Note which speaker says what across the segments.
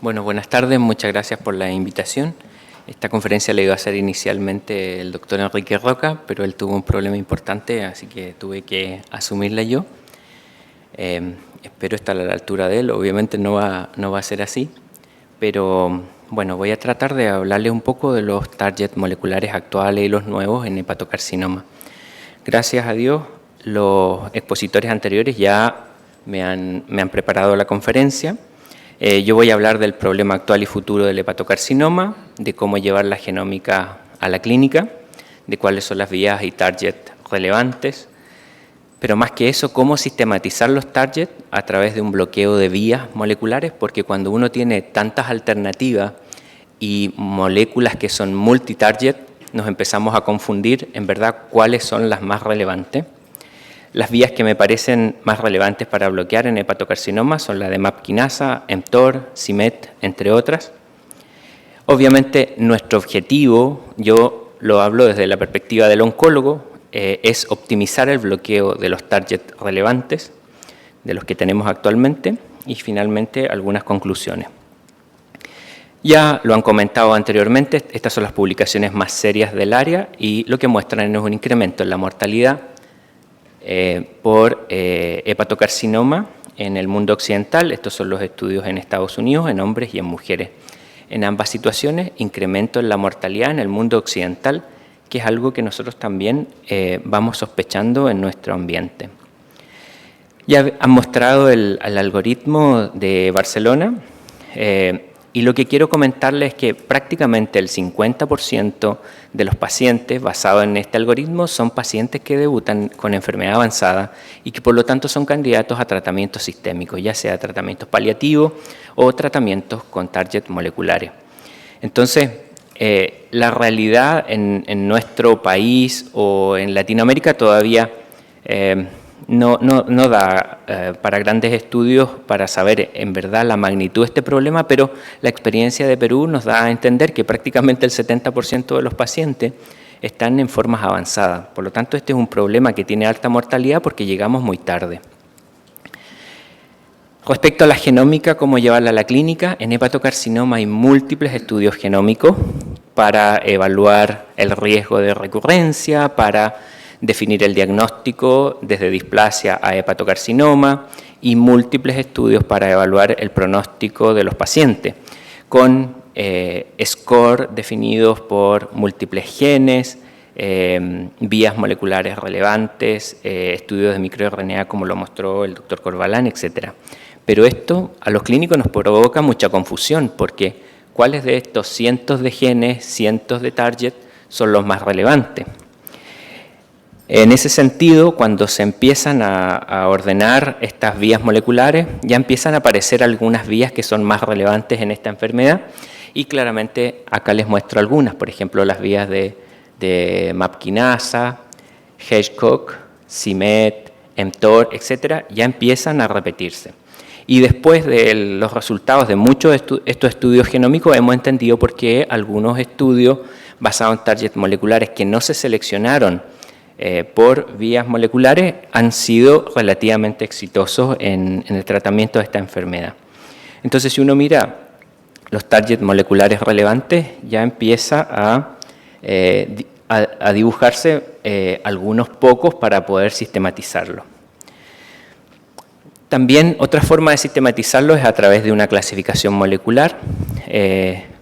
Speaker 1: Bueno, buenas tardes, muchas gracias por la invitación. Esta conferencia la iba a hacer inicialmente el doctor Enrique Roca, pero él tuvo un problema importante, así que tuve que asumirla yo. Espero estar a la altura de él, obviamente no va a ser así, pero bueno, voy a tratar de hablarle un poco de los targets moleculares actuales y los nuevos en hepatocarcinoma. Gracias a Dios, los expositores anteriores ya me han preparado la conferencia. Yo voy a hablar del problema actual y futuro del hepatocarcinoma, de cómo llevar la genómica a la clínica, de cuáles son las vías y targets relevantes, pero más que eso, cómo sistematizar los targets a través de un bloqueo de vías moleculares, porque cuando uno tiene tantas alternativas y moléculas que son multitarget, nos empezamos a confundir en verdad cuáles son las más relevantes. Las vías que me parecen más relevantes para bloquear en hepatocarcinoma son la de MAP kinasa, mTOR, c-MET, entre otras. Obviamente nuestro objetivo, yo lo hablo desde la perspectiva del oncólogo, es optimizar el bloqueo de los targets relevantes, de los que tenemos actualmente, y finalmente algunas conclusiones. Ya lo han comentado anteriormente, estas son las publicaciones más serias del área y lo que muestran es un incremento en la mortalidad por hepatocarcinoma en el mundo occidental. Estos son los estudios en Estados Unidos, en hombres y en mujeres. En ambas situaciones, incremento en la mortalidad en el mundo occidental, que es algo que nosotros también vamos sospechando en nuestro ambiente. Ya han mostrado el algoritmo de Barcelona, y lo que quiero comentarles es que prácticamente el 50% de los pacientes basados en este algoritmo son pacientes que debutan con enfermedad avanzada y que por lo tanto son candidatos a tratamientos sistémicos, ya sea tratamientos paliativos o tratamientos con targets moleculares. Entonces, la realidad en nuestro país o en Latinoamérica todavía no da para grandes estudios para saber en verdad la magnitud de este problema, pero la experiencia de Perú nos da a entender que prácticamente el 70% de los pacientes están en formas avanzadas. Por lo tanto, este es un problema que tiene alta mortalidad porque llegamos muy tarde. Respecto a la genómica, cómo llevarla a la clínica, en hepatocarcinoma hay múltiples estudios genómicos para evaluar el riesgo de recurrencia, para definir el diagnóstico desde displasia a hepatocarcinoma y múltiples estudios para evaluar el pronóstico de los pacientes, con score definidos por múltiples genes, vías moleculares relevantes, estudios de microRNA como lo mostró el doctor Corvalán, etc. Pero esto a los clínicos nos provoca mucha confusión, porque ¿cuáles de estos cientos de genes, cientos de targets son los más relevantes? En ese sentido, cuando se empiezan a ordenar estas vías moleculares, ya empiezan a aparecer algunas vías que son más relevantes en esta enfermedad y claramente acá les muestro algunas, por ejemplo las vías de MAP kinasa, Hitchcock, c-MET, mTOR, etcétera, ya empiezan a repetirse. Y después de los resultados de muchos estos estudios genómicos hemos entendido por qué algunos estudios basados en targets moleculares que no se seleccionaron por vías moleculares han sido relativamente exitosos en el tratamiento de esta enfermedad. Entonces, si uno mira los targets moleculares relevantes, ya empieza a dibujarse algunos pocos para poder sistematizarlo. También otra forma de sistematizarlo es a través de una clasificación molecular.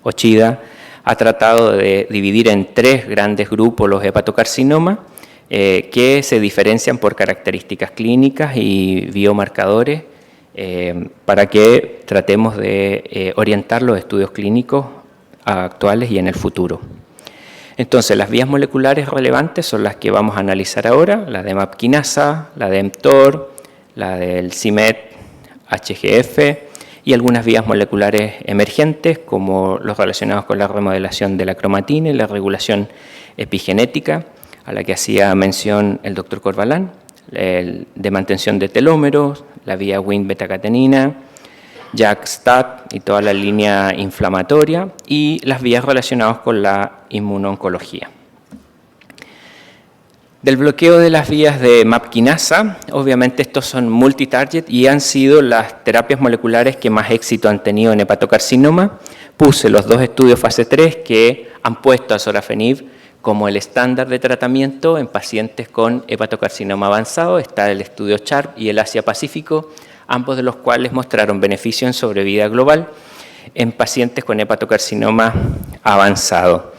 Speaker 1: Ochida ha tratado de dividir en 3 grandes grupos los hepatocarcinomas, que se diferencian por características clínicas y biomarcadores para que tratemos de orientar los estudios clínicos actuales y en el futuro. Entonces, las vías moleculares relevantes son las que vamos a analizar ahora, la de MAP kinasa, la de mTOR, la del c-MET, HGF y algunas vías moleculares emergentes como los relacionados con la remodelación de la cromatina y la regulación epigenética, a la que hacía mención el doctor Corvalán, de mantención de telómeros, la vía Wnt-beta-catenina, JAK-STAT y toda la línea inflamatoria y las vías relacionadas con la inmunoncología. Del bloqueo de las vías de MAP quinasa, obviamente estos son multitarget y han sido las terapias moleculares que más éxito han tenido en hepatocarcinoma. Puse los 2 estudios fase 3 que han puesto a sorafenib como el estándar de tratamiento en pacientes con hepatocarcinoma avanzado. Está el estudio CHARP y el Asia-Pacífico, ambos de los cuales mostraron beneficio en sobrevida global en pacientes con hepatocarcinoma avanzado.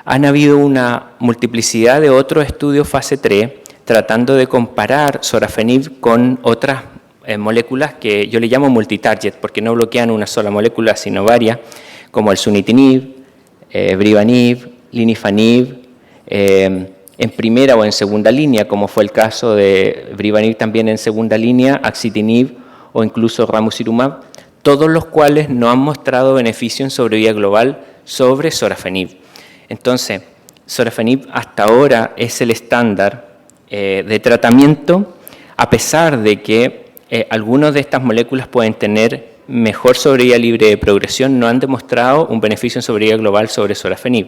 Speaker 1: Han habido una multiplicidad de otros estudios fase 3 tratando de comparar sorafenib con otras moléculas que yo le llamo multitarget porque no bloquean una sola molécula sino varias, como el sunitinib, brivanib, linifanib, en primera o en segunda línea, como fue el caso de brivanib también en segunda línea, axitinib o incluso ramucirumab, todos los cuales no han mostrado beneficio en sobrevida global sobre sorafenib. Entonces, sorafenib hasta ahora es el estándar de tratamiento, a pesar de que algunas de estas moléculas pueden tener mejor sobrevida libre de progresión, no han demostrado un beneficio en sobrevida global sobre sorafenib.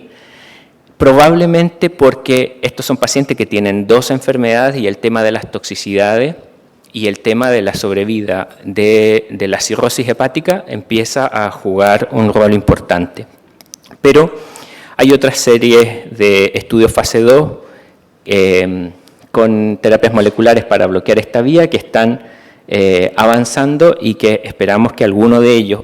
Speaker 1: Probablemente porque estos son pacientes que tienen 2 enfermedades y el tema de las toxicidades y el tema de la sobrevida de la cirrosis hepática empieza a jugar un rol importante. Pero hay otra serie de estudios fase 2 con terapias moleculares para bloquear esta vía que están avanzando y que esperamos que alguno de ellos,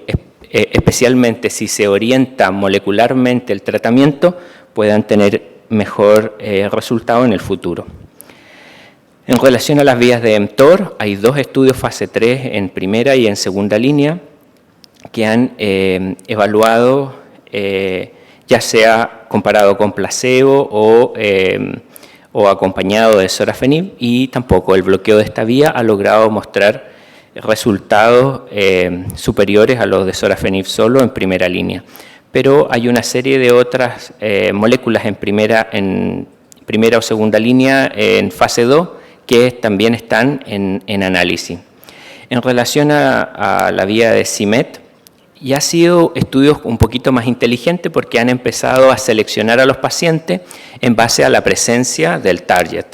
Speaker 1: especialmente si se orienta molecularmente el tratamiento, puedan tener mejor resultado en el futuro. En relación a las vías de mTOR, hay 2 estudios fase 3 en primera y en segunda línea que han evaluado, ya sea comparado con placebo o acompañado de sorafenib, y tampoco el bloqueo de esta vía ha logrado mostrar resultados superiores a los de sorafenib solo en primera línea. Pero hay una serie de otras moléculas en primera o segunda línea en fase 2 que también están en análisis. En relación a la vía de CIMET, ya han sido estudios un poquito más inteligentes porque han empezado a seleccionar a los pacientes en base a la presencia del target.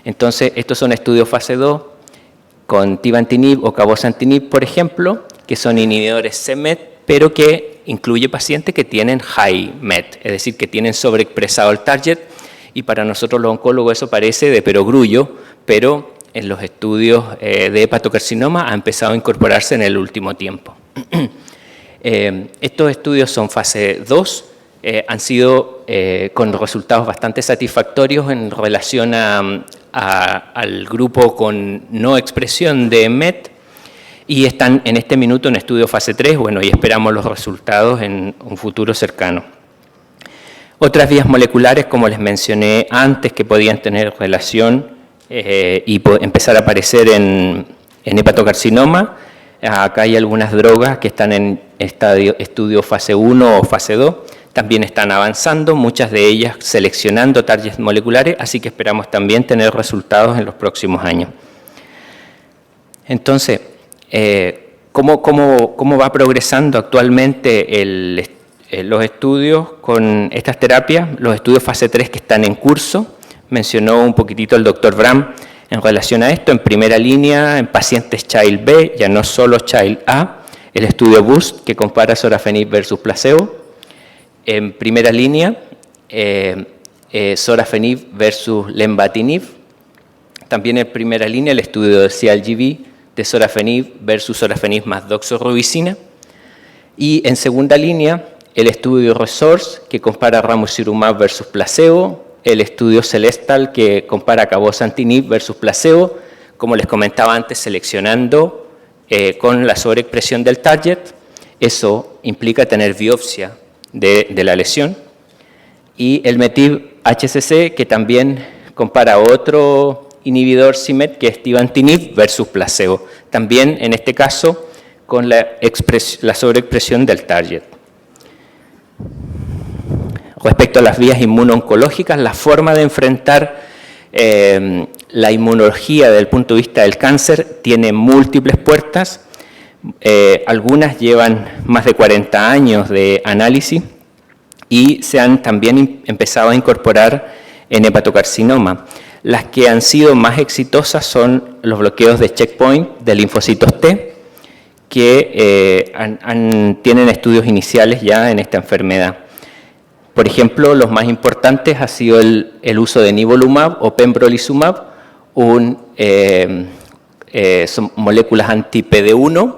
Speaker 1: Entonces, estos son estudios fase 2 con tivantinib o cabozantinib, por ejemplo, que son inhibidores c-MET, pero que incluye pacientes que tienen high MET, es decir, que tienen sobreexpresado el target, y para nosotros los oncólogos eso parece de perogrullo, pero en los estudios de hepatocarcinoma ha empezado a incorporarse en el último tiempo. Estos estudios son fase 2, han sido con resultados bastante satisfactorios en relación al grupo con no expresión de MET, y están en este minuto en estudio fase 3, bueno, y esperamos los resultados en un futuro cercano. Otras vías moleculares, como les mencioné antes, que podían tener relación y empezar a aparecer en hepatocarcinoma. Acá hay algunas drogas que están en estudio fase 1 o fase 2, también están avanzando, muchas de ellas seleccionando targets moleculares, así que esperamos también tener resultados en los próximos años. Entonces, ¿cómo va progresando actualmente los estudios con estas terapias? Los estudios fase 3 que están en curso, mencionó un poquitito el doctor Bram en relación a esto. En primera línea, en pacientes Child B, ya no solo Child A, el estudio BOOST que compara sorafenib versus placebo. En primera línea, sorafenib versus lenvatinib. También en primera línea, el estudio de CIALGB de sorafenib versus sorafenib más doxorubicina. Y en segunda línea, el estudio RESOURCE que compara ramucirumab versus placebo, el estudio CELESTAL que compara cabozantinib versus placebo, como les comentaba antes, seleccionando con la sobreexpresión del target. Eso implica tener biopsia de la lesión. Y el METIB-HCC que también compara otro inhibidor c-MET que es tivantinib versus placebo, también en este caso con la sobreexpresión del target. Respecto a las vías inmunooncológicas, la forma de enfrentar la inmunología desde el punto de vista del cáncer tiene múltiples puertas. Algunas llevan más de 40 años de análisis y se han también empezado a incorporar en hepatocarcinoma. Las que han sido más exitosas son los bloqueos de checkpoint de linfocitos T, que tienen estudios iniciales ya en esta enfermedad. Por ejemplo, los más importantes ha sido el uso de nivolumab o pembrolizumab, son moléculas anti-PD1,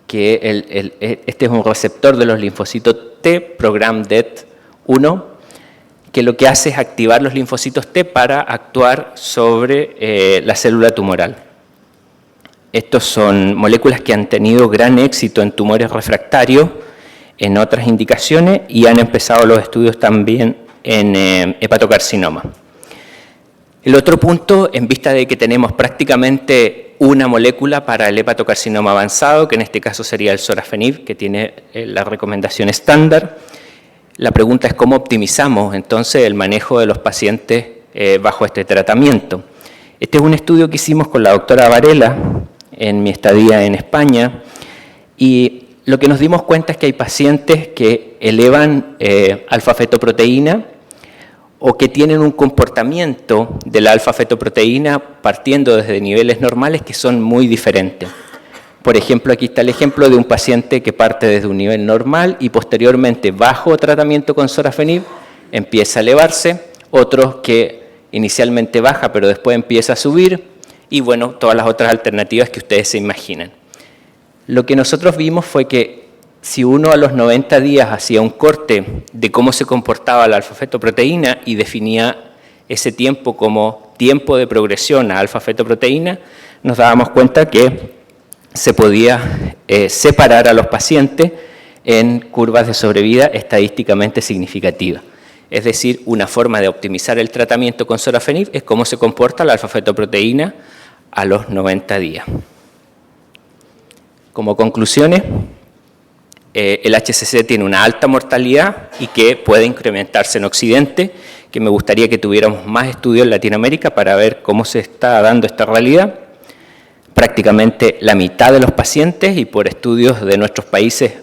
Speaker 1: que este es un receptor de los linfocitos T, Program-Det1, que lo que hace es activar los linfocitos T para actuar sobre la célula tumoral. Estos son moléculas que han tenido gran éxito en tumores refractarios, en otras indicaciones, y han empezado los estudios también en hepatocarcinoma. El otro punto, en vista de que tenemos prácticamente una molécula para el hepatocarcinoma avanzado, que en este caso sería el sorafenib, que tiene la recomendación estándar, la pregunta es cómo optimizamos entonces el manejo de los pacientes bajo este tratamiento. Este es un estudio que hicimos con la doctora Varela en mi estadía en España, y lo que nos dimos cuenta es que hay pacientes que elevan alfa-fetoproteína o que tienen un comportamiento de la alfa-fetoproteína partiendo desde niveles normales que son muy diferentes. Por ejemplo, aquí está el ejemplo de un paciente que parte desde un nivel normal y posteriormente, bajo tratamiento con sorafenib, empieza a elevarse, otros que inicialmente baja pero después empieza a subir, y bueno, todas las otras alternativas que ustedes se imaginan. Lo que nosotros vimos fue que si uno a los 90 días hacía un corte de cómo se comportaba la alfa-fetoproteína y definía ese tiempo como tiempo de progresión a alfa-fetoproteína, nos dábamos cuenta que se podía separar a los pacientes en curvas de sobrevida estadísticamente significativas. Es decir, una forma de optimizar el tratamiento con sorafenib es cómo se comporta la alfa-fetoproteína a los 90 días. Como conclusiones, el HCC tiene una alta mortalidad y que puede incrementarse en Occidente, que me gustaría que tuviéramos más estudios en Latinoamérica para ver cómo se está dando esta realidad. Prácticamente la mitad de los pacientes, y por estudios de nuestros países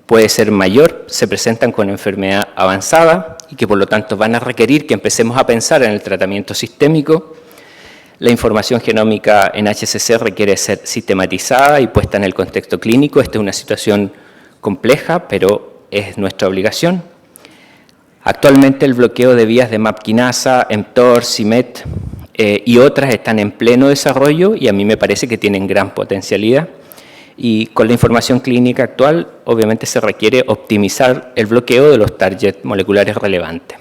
Speaker 1: puede ser mayor, se presentan con enfermedad avanzada y que por lo tanto van a requerir que empecemos a pensar en el tratamiento sistémico. La información genómica en HCC requiere ser sistematizada y puesta en el contexto clínico. Esta es una situación compleja, pero es nuestra obligación. Actualmente el bloqueo de vías de MAP kinasa, mTOR, c-MET y otras están en pleno desarrollo y a mí me parece que tienen gran potencialidad. Y con la información clínica actual, obviamente se requiere optimizar el bloqueo de los targets moleculares relevantes.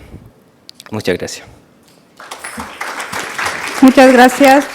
Speaker 1: Muchas gracias.
Speaker 2: Muchas gracias.